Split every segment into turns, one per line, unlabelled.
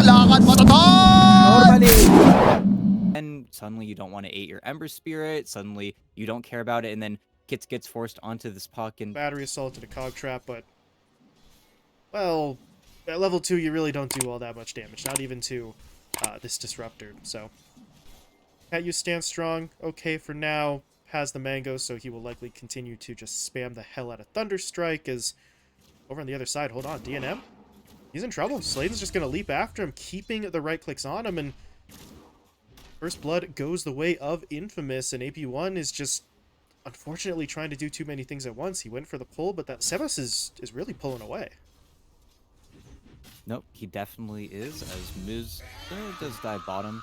lakad matatot!
Normally. And suddenly you don't want to ate your Ember Spirit, suddenly you don't care about it, and then Kits gets forced onto this puck and...
Battery Assault to the Cog Trap, but... Well, at level 2 you really don't do all that much damage, not even to this Disruptor, so... Cat you stand strong, okay for now, has the Mango, so he will likely continue to just spam the hell out of Thunder Strike, as... Over on the other side, hold on, DNM? He's in trouble. Sladen's just going to leap after him, keeping the right clicks on him, and First Blood goes the way of Infamous, and AP1 is just unfortunately trying to do too many things at once. He went for the pull, but that Sebas is really pulling away.
Nope, he definitely is, as Moose does dive bottom.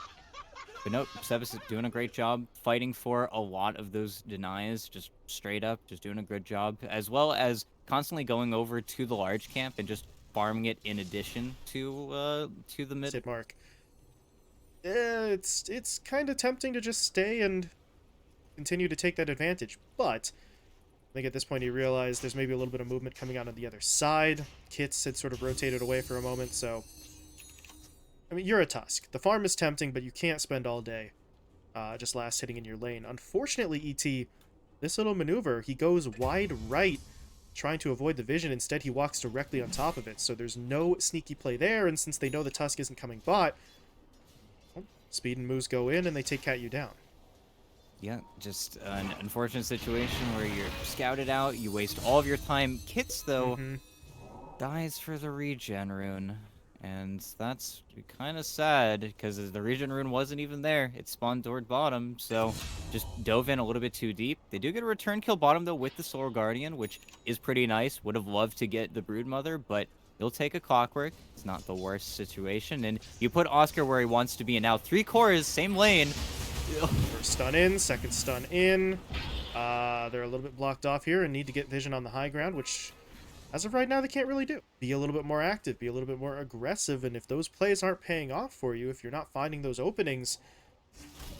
But nope, Sebas is doing a great job fighting for a lot of those denies, just straight up, just doing a good job, as well as constantly going over to the large camp and just farming it in addition to the mid.
Sid Mark. It's kind of tempting to just stay and continue to take that advantage, but I think at this point he realized there's maybe a little bit of movement coming out on the other side. Kits had sort of rotated away for a moment, so I mean, you're a Tusk. The farm is tempting, but you can't spend all day just last hitting in your lane. Unfortunately, ET, this little maneuver, he goes wide right, trying to avoid the vision. Instead, he walks directly on top of it, so there's no sneaky play there, and since they know the Tusk isn't coming bot, well, Speed and Moose go in, and they take Cat U down.
Yeah, just an unfortunate situation where you're scouted out, you waste all of your time. Kits, though, dies for the regen rune. And that's kind of sad, because the regen rune wasn't even there. It spawned toward bottom, so just dove in a little bit too deep. They do get a return kill bottom, though, with the Solar Guardian, which is pretty nice. Would have loved to get the Broodmother, but he'll take a Clockwork. It's not the worst situation. And you put Oscar where he wants to be, and now 3 cores, same lane.
First stun in, second stun in. They're a little bit blocked off here and need to get vision on the high ground, which... as of right now, they can't really do. Be a little bit more active, be a little bit more aggressive, and if those plays aren't paying off for you, if you're not finding those openings,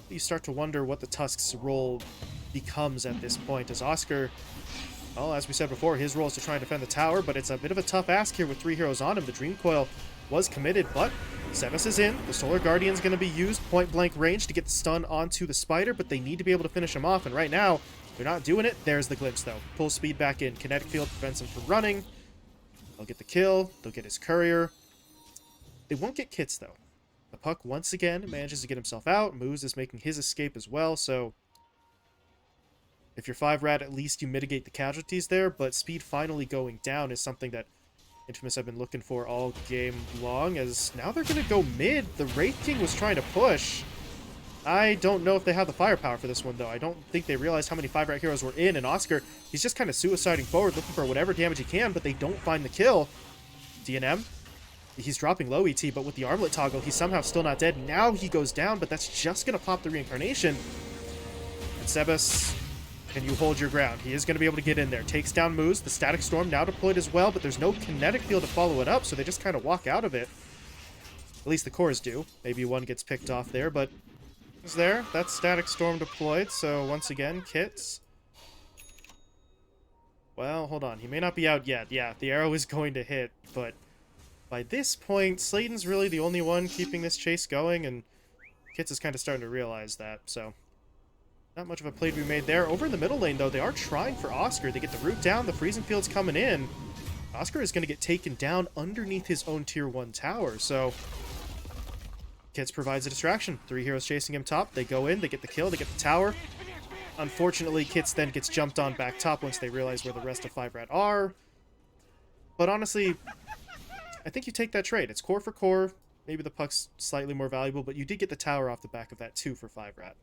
you start to wonder what the Tusk's role becomes at this point. As Oscar, well, as we said before, his role is to try and defend the tower, but it's a bit of a tough ask here with 3 heroes on him. The Dream Coil was committed, but Sebas is in. The Solar Guardian's going to be used point-blank range to get the stun onto the Spider, but they need to be able to finish him off, and right now, they're not doing it. There's the glimpse, though. Full speed back in. Kinetic Field prevents him from running. They'll get the kill. They'll get his courier. They won't get Kits, though. The Puck, once again, manages to get himself out. Moose is making his escape as well, so... if you're 5RAT, at least you mitigate the casualties there, but Speed finally going down is something that Infamous have been looking for all game long, as now they're going to go mid. The Wraith King was trying to push. I don't know if they have the firepower for this one, though. I don't think they realized how many 5RAT heroes were in, and Oscar, he's just kind of suiciding forward, looking for whatever damage he can, but they don't find the kill. DNM, he's dropping low ET, but with the armlet toggle, he's somehow still not dead. Now he goes down, but that's just going to pop the reincarnation. And Sebas, can you hold your ground? He is going to be able to get in there. Takes down Moose. The Static Storm now deployed as well, but there's no kinetic field to follow it up, so they just kind of walk out of it. At least the cores do. Maybe one gets picked off there, but... is there. That's Static Storm deployed, so once again, Kits. Well, hold on. He may not be out yet. Yeah, the arrow is going to hit, but by this point, Sladen's really the only one keeping this chase going, and Kits is kind of starting to realize that, so... not much of a play to be made there. Over in the middle lane, though, they are trying for Oscar. They get the root down, the freezing field's coming in. Oscar is going to get taken down underneath his own tier 1 tower, so... Kits provides a distraction. 3 heroes chasing him top. They go in, they get the kill, they get the tower. Unfortunately, Kits then gets jumped on back top once they realize where the rest of 5RAT are. But honestly, I think you take that trade. It's core for core. Maybe the puck's slightly more valuable, but you did get the tower off the back of that too for 5RAT.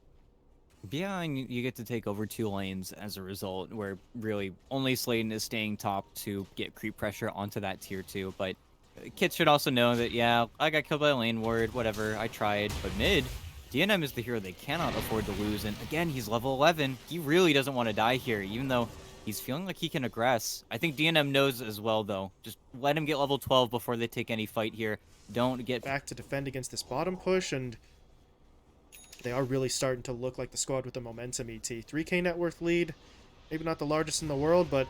Yeah, and you get to take over 2 lanes as a result, where really only Sladen is staying top to get creep pressure onto that tier 2, but Kits should also know that, yeah, I got killed by a lane ward, whatever, I tried, but mid, DNM is the hero they cannot afford to lose, and again, he's level 11. He really doesn't want to die here, even though he's feeling like he can aggress. I think DNM knows as well, though. Just let him get level 12 before they take any fight here. Don't get
back to defend against this bottom push, and they are really starting to look like the squad with the momentum, ET. 3k net worth lead, maybe not the largest in the world, but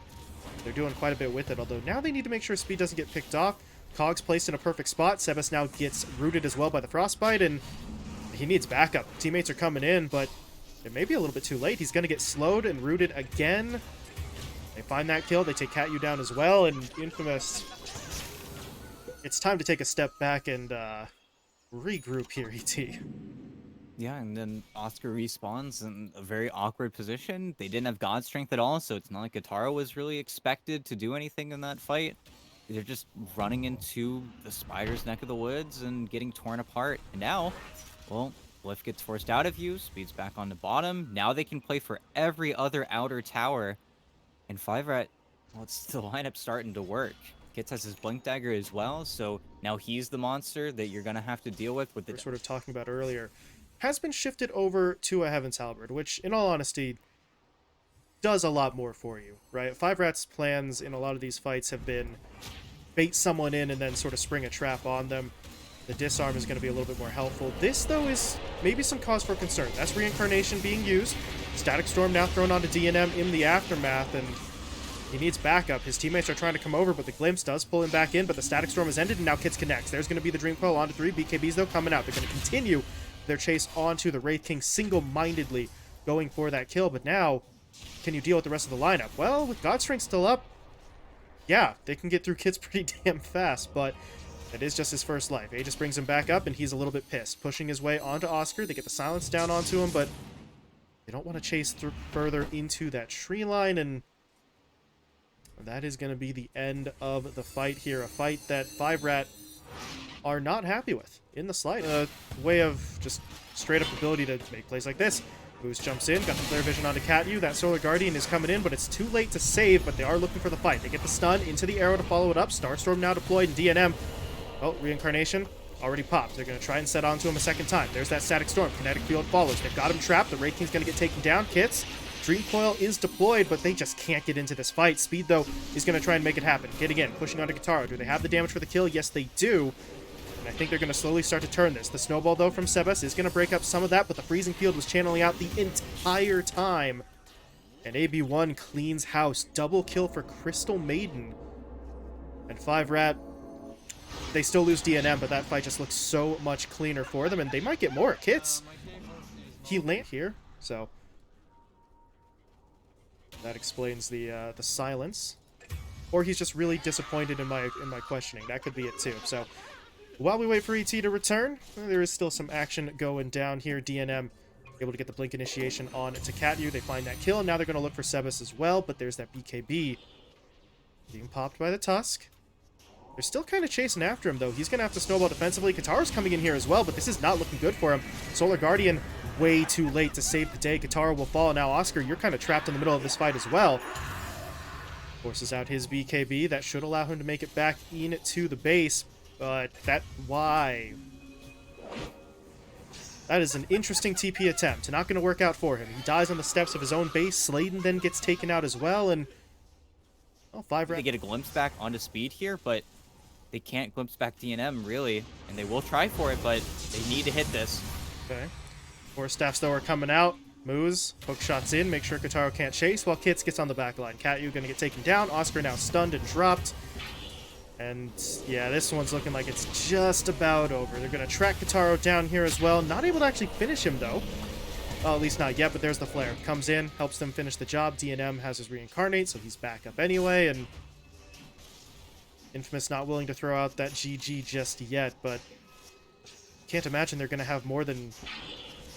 they're doing quite a bit with it, although now they need to make sure Speed doesn't get picked off. Cogs placed in a perfect spot. Sebas now gets rooted as well by the Frostbite, and he needs backup. Teammates are coming in, but it may be a little bit too late. He's going to get slowed and rooted again. They find that kill. They take KatU down as well, and Infamous... It's time to take a step back and regroup here, ET.
Yeah, and then Oscar respawns in a very awkward position. They didn't have God Strength at all, so it's not like Guitarro was really expected to do anything in that fight. They're just running into the spider's neck of the woods and getting torn apart. And now, well, Bliff gets forced out of view, speeds back on the bottom. Now they can play for every other outer tower. And 5RAT, well, it's the lineup starting to work. Kits has his Blink Dagger as well, so now he's the monster that you're going to have to deal with the...
We're sort of talking about earlier. Has been shifted over to a Heaven's Halberd, which, in all honesty, does a lot more for you, right? 5RAT's plans in a lot of these fights have been bait someone in and then sort of spring a trap on them. The disarm is going to be a little bit more helpful. This, though, is maybe some cause for concern. That's Reincarnation being used. Static Storm now thrown onto DNM in the aftermath, and he needs backup. His teammates are trying to come over, but the Glimpse does pull him back in, but the Static Storm has ended, and now Kits connects. There's going to be the Dream Coil onto 3. BKBs, though, coming out. They're going to continue their chase onto the Wraith King single-mindedly going for that kill, but now, can you deal with the rest of the lineup? Well, with God Strength still up, yeah, they can get through Kits pretty damn fast, but that is just his first life. Aegis brings him back up, and he's a little bit pissed. Pushing his way onto Oscar. They get the silence down onto him, but they don't want to chase further into that tree line, and that is going to be the end of the fight here. A fight that 5RAT are not happy with in the slightest. A way of just straight up ability to make plays like this. Boost jumps in, got the flare vision onto KatU. That Solar Guardian is coming in, but it's too late to save, but they are looking for the fight. They get the stun into the arrow to follow it up. Starstorm now deployed, and DNM, oh, Reincarnation already popped. They're going to try and set onto him a second time. There's that Static Storm. Kinetic Field follows. They've got him trapped. The Wraith King's going to get taken down. Kits, Dream Coil is deployed, but they just can't get into this fight. Speed, though, is going to try and make it happen. Hitting in, pushing onto Guitarro. Do they have the damage for the kill? Yes, they do. And I think they're going to slowly start to turn this. The Snowball, though, from Sebas is going to break up some of that, but the Freezing Field was channeling out the entire time. And AB1 cleans house. Double kill for Crystal Maiden. And 5RAT, they still lose DNM, but that fight just looks so much cleaner for them, and they might get more. Kits, he land here, so that explains the silence. Or he's just really disappointed in my questioning. That could be it too. So while we wait for ET to return, there is still some action going down here. DNM able to get the Blink Initiation on to KatU. They find that kill, and now they're going to look for Sebas as well, but there's that BKB being popped by the Tusk. They're still kind of chasing after him, though. He's going to have to snowball defensively. Guitarro's coming in here as well, but this is not looking good for him. Solar Guardian way too late to save the day. Guitarro will fall. Now, Oscar, you're kind of trapped in the middle of this fight as well. Forces out his BKB. That should allow him to make it back into the base, but why? That is an interesting TP attempt. Not going to work out for him. He dies on the steps of his own base. Sladen then gets taken out as well, and oh, 5RAT.
They get a glimpse back onto speed here, but they can't glimpse back DNM, really. And they will try for it, but they need to hit this.
Okay. Force Staffs, though, are coming out. Moves, hook shots in, make sure Guitarro can't chase, while Kits gets on the back line. KatU going to get taken down. Oscar now stunned and dropped. And, yeah, this one's looking like it's just about over. They're going to track Guitarro down here as well. Not able to actually finish him, though. Well, at least not yet, but there's the flare. Comes in, helps them finish the job. DNM has his Reincarnate, so he's back up anyway, and Infamous not willing to throw out that GG just yet, but can't imagine they're going to have more than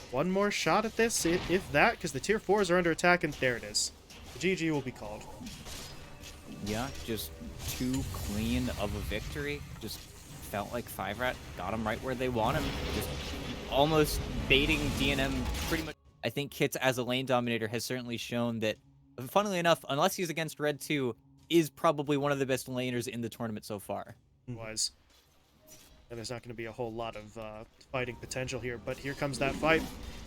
one more shot at this, if that, because the tier 4s are under attack, and there it is. The GG will be called.
Yeah, just too clean of a victory. Just felt like 5RAT got them right where they want him. Just almost baiting DNM pretty much. I think Kits as a lane dominator has certainly shown that, funnily enough, unless he's against Red 2, is probably one of the best laners in the tournament so far.
Wise. And there's not going to be a whole lot of fighting potential here, but here comes that fight.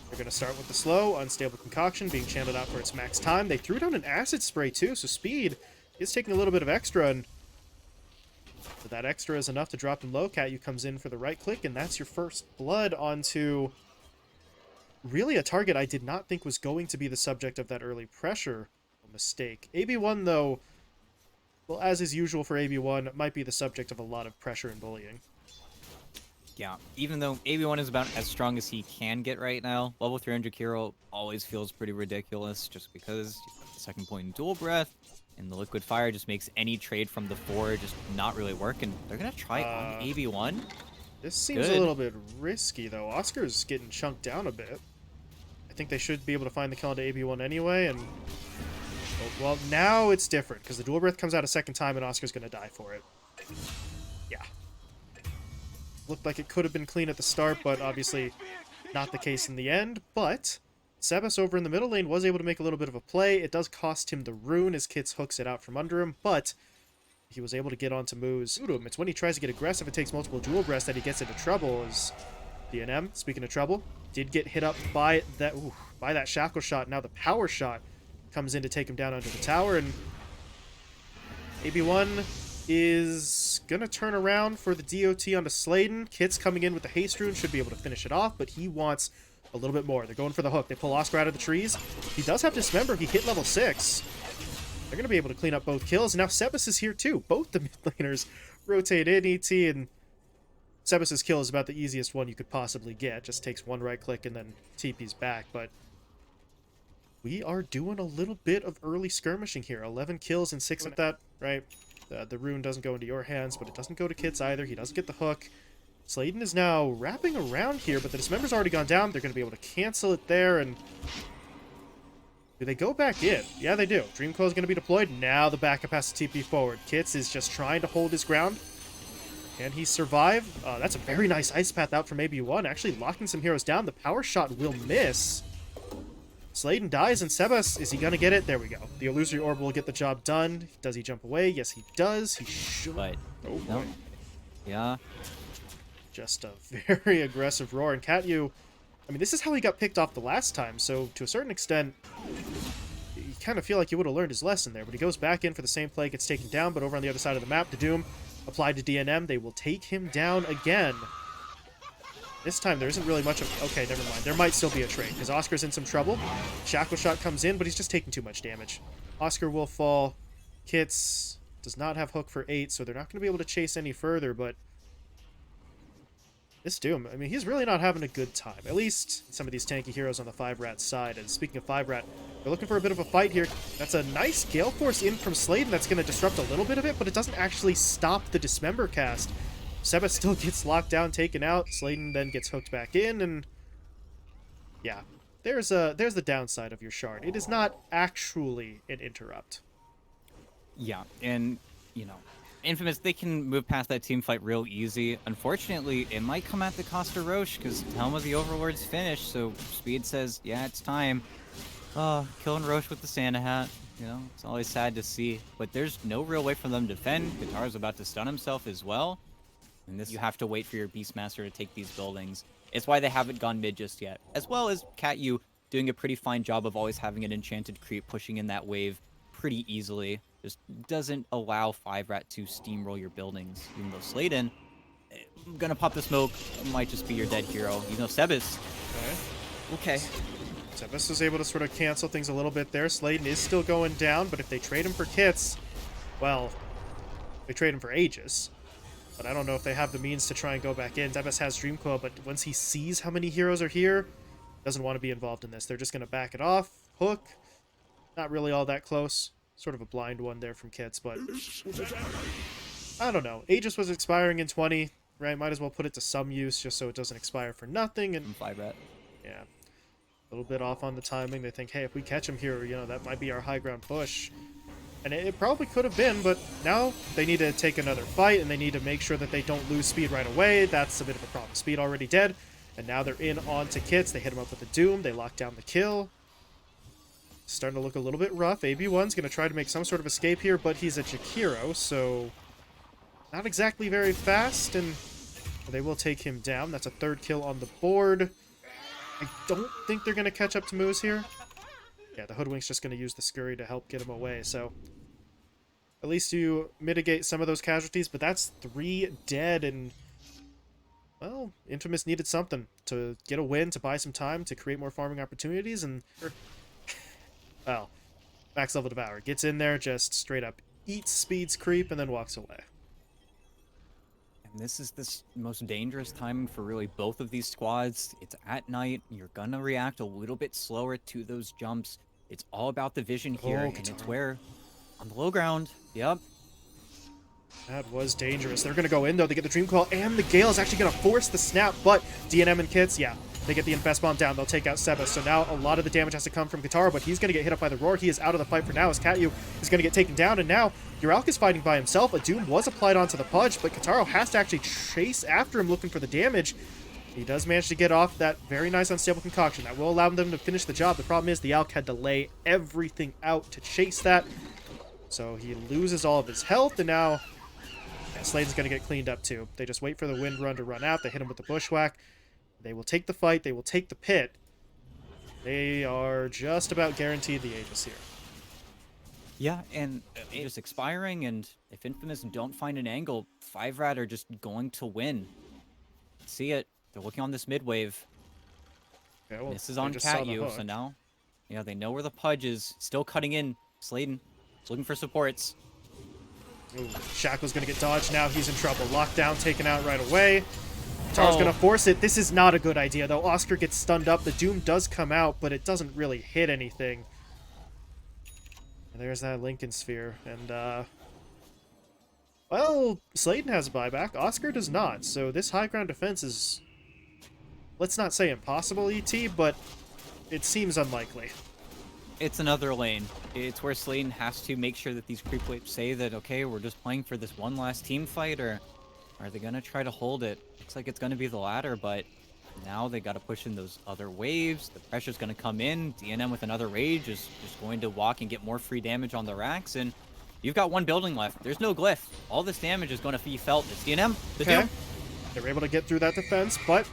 They're going to start with the slow, unstable concoction being channeled out for its max time. They threw down an acid spray too, so speed is taking a little bit of extra, and so that extra is enough to drop him low. KatU comes in for the right click, and that's your first blood onto really a target I did not think was going to be the subject of that early pressure. A mistake. AB1, though, well, as is usual for AB1, might be the subject of a lot of pressure and bullying.
Yeah, even though AB1 is about as strong as he can get right now, level 300 hero always feels pretty ridiculous just because you've got the second point in dual breath, and the liquid fire just makes any trade from the 4 just not really work, and they're gonna try on AB1.
This seems a little bit risky, though. Oscar's getting chunked down a bit. I think they should be able to find the kill onto AB1 anyway, and... well, now it's different, because the dual breath comes out a second time, and Oscar's gonna die for it. Yeah. Looked like it could have been clean at the start, but obviously not the case in the end. But Sebas over in the middle lane was able to make a little bit of a play. It does cost him the rune as Kits hooks it out from under him, but he was able to get onto moves. It's when he tries to get aggressive and takes multiple dual breaths that he gets into trouble. As DNM, speaking of trouble, did get hit up by that shackle shot. Now the power shot comes in to take him down under the tower, and AB1 is gonna turn around for the DOT onto Sladen. Kit's coming in with the haste rune, should be able to finish it off, but he wants a little bit more. They're going for the hook. They pull Oscar out of the trees. He does have Dismember. He hit level 6. They're gonna be able to clean up both kills. And now Sebas is here too. Both the mid laners rotate in ET, and Sebas's kill is about the easiest one you could possibly get. Just takes one right click and then TP's back, but we are doing a little bit of early skirmishing here. 11 kills and 6 at that, right? The rune doesn't go into your hands, but it doesn't go to Kits either. He doesn't get the hook. Sladen is now wrapping around here, but the Dismember's already gone down. They're going to be able to cancel it there, and do they go back in? Yeah, they do. Dream Coil is going to be deployed. Now the backup has to TP forward. Kits is just trying to hold his ground. Can he survive? That's a very nice Ice Path out from AB1, actually locking some heroes down. The power shot will miss. Sladen dies, and Sebas, is he going to get it? There we go. The Illusory Orb will get the job done. Does he jump away? Yes, he does. He should.
But,
oh,
no. Yeah.
Just a very aggressive roar. And Katyu, I mean, this is how he got picked off the last time, so to a certain extent, you kind of feel like he would have learned his lesson there. But he goes back in for the same play, gets taken down, but over on the other side of the map, the Doom applied to DNM. They will take him down again. This time, there isn't really much of... okay, never mind. There might still be a trade, because Oscar's in some trouble. Shackle Shot comes in, but he's just taking too much damage. Oscar will fall. Kits does not have hook for 8, so they're not going to be able to chase any further, but this Doom, I mean, he's really not having a good time. At least some of these tanky heroes on the 5RAT side. And speaking of 5RAT, they're looking for a bit of a fight here. That's a nice Gale Force in from Sladen that's going to disrupt a little bit of it, but it doesn't actually stop the Dismember cast. Sebas still gets locked down, taken out. Sladen then gets hooked back in, and yeah, there's the downside of your shard. It is not actually an interrupt.
Yeah, and, you know, Infamous, they can move past that team fight real easy. Unfortunately, it might come at the cost of Roche, because Helm of the Overlord's finished, so Speed says, yeah, it's time. Killing Roche with the Santa hat. You know, it's always sad to see. But there's no real way for them to defend. Guitar's about to stun himself as well. And this, you have to wait for your Beastmaster to take these buildings. It's why they haven't gone mid just yet. As well as Katyu doing a pretty fine job of always having an enchanted creep pushing in that wave pretty easily. Just doesn't allow 5RAT to steamroll your buildings. Even though Sladen, gonna pop the smoke, might just be your dead hero. Even though Sebas. Okay.
Sebas is able to sort of cancel things a little bit there. Sladen is still going down, but if they trade him for Kits, well, they trade him for Aegis. But I don't know if they have the means to try and go back in. Sebas has Dream Coil, but once he sees how many heroes are here, doesn't want to be involved in this. They're just going to back it off. Hook, not really all that close. Sort of a blind one there from Kits, but I don't know. Aegis was expiring in 20, right? Might as well put it to some use just so it doesn't expire for nothing. And
5RAT.
Yeah, a little bit off on the timing. They think, hey, if we catch him here, you know, that might be our high ground push. And it probably could have been, but now they need to take another fight, and they need to make sure that they don't lose Speed right away. That's a bit of a problem. Speed already dead, and now they're in onto Kits. They hit him up with the Doom. They lock down the kill. Starting to look a little bit rough. AB1's going to try to make some sort of escape here, but he's a Jakiro, so not exactly very fast, and they will take him down. That's a third kill on the board. I don't think they're going to catch up to Moose here. Yeah, the Hoodwink's just going to use the Scurry to help get him away, so at least you mitigate some of those casualties, but that's 3 dead, and well, Infamous needed something to get a win, to buy some time, to create more farming opportunities, and well, max level Devour gets in there, just straight up eats Speed's creep, and then walks away.
And this is the most dangerous time for really both of these squads. It's at night. You're gonna react a little bit slower to those jumps. It's all about the vision here, and it's where on the low ground. Yep.
That was dangerous. They're going to go in, though. They get the Dream Coil, and the Gale is actually going to force the snap, but DNM and Kits, yeah, they get the Infest Bomb down. They'll take out Sebas. So now a lot of the damage has to come from Kataro, but he's going to get hit up by the Roar. He is out of the fight for now, as Katyu is going to get taken down, and now Uralk is fighting by himself. A Doom was applied onto the Pudge, but Kataro has to actually chase after him looking for the damage. He does manage to get off that very nice unstable concoction. That will allow them to finish the job. The problem is the Alk had to lay everything out to chase that, so he loses all of his health, and now... Sladen's going to get cleaned up too. They just wait for the Wind Run to run out. They hit him with the Bushwhack. They will take the fight. They will take the pit. They are just about guaranteed the Aegis here.
Yeah, and just expiring, and if Infamous don't find an angle, 5RAT are just going to win. See it. They're looking on this mid wave.
Yeah, well,
this is on Katyu, so now, yeah, they know where the Pudge is. Still cutting in. Sladen is looking for supports.
Ooh, Shackle's going to get dodged now. He's in trouble. Lockdown taken out right away. Taro's going to force it. This is not a good idea, though. Oscar gets stunned up. The Doom does come out, but it doesn't really hit anything. And there's that Lincoln Sphere. And, well, Sladen has a buyback. Oscar does not. So this high ground defense is, let's not say impossible, ET, but it seems unlikely.
It's another lane. It's where Sladen has to make sure that these creep waves say that, okay, we're just playing for this one last team fight, or are they going to try to hold it? Looks like it's going to be the latter, but now they got to push in those other waves. The pressure's going to come in. DNM with another Rage is just going to walk and get more free damage on the racks, and you've got one building left. There's no glyph. All this damage is going to be felt. It's DNM. The Doom.
They're able to get through that defense, but...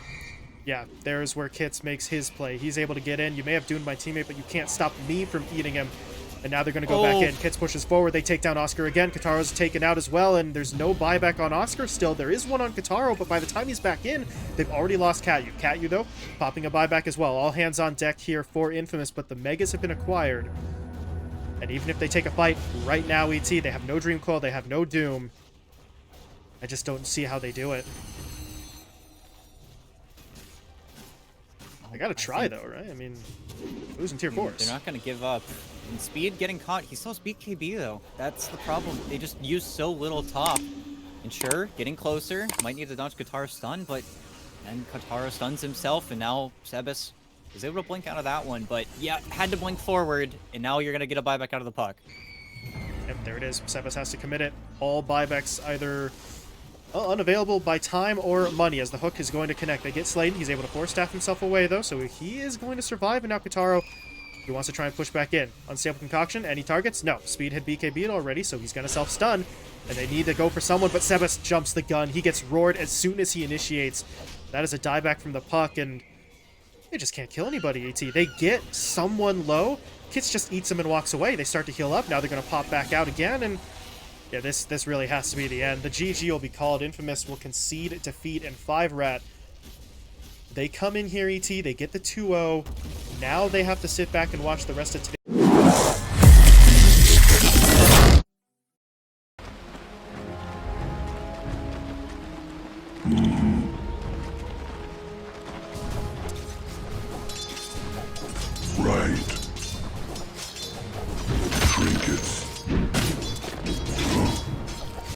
yeah, there's where Kits makes his play. He's able to get in. You may have doomed my teammate, but you can't stop me from eating him. And now they're going to go back in. Kits pushes forward. They take down Oscar again. Kataro's taken out as well, and there's no buyback on Oscar still. There is one on Kataro, but by the time he's back in, they've already lost Katyu. Katyu, though, popping a buyback as well. All hands on deck here for Infamous, but the Megas have been acquired. And even if they take a fight right now, ET, they have no Dream Coil, they have no Doom. I just don't see how they do it. I gotta try, though, right? I mean, losing tier 4s.
They're not gonna give up. And Speed getting caught. He still has Speed KB, though. That's the problem. They just use so little top. And sure, getting closer. Might need to dodge Katara's stun, but then Katara stuns himself, and now Sebas is able to blink out of that one. But yeah, had to blink forward, and now you're gonna get a buyback out of the puck.
Yep, there it is. Sebas has to commit it. All buybacks either... unavailable by time or money, as the hook is going to connect. They get Sladen. He's able to force staff himself away, though, so he is going to survive. And now Kataro, he wants to try and push back in. Unstable concoction. Any targets? No. Speed had BKB'd already, so he's going to self-stun. And they need to go for someone, but Sebas jumps the gun. He gets roared as soon as he initiates. That is a dieback from the puck, and they just can't kill anybody, AT. They get someone low. Kits just eats him and walks away. They start to heal up. Now they're going to pop back out again, and... yeah, this really has to be the end. The GG will be called. Infamous will concede defeat, and 5RAT, they come in here, ET, they get the 2-0. Now they have to sit back and watch the rest of today.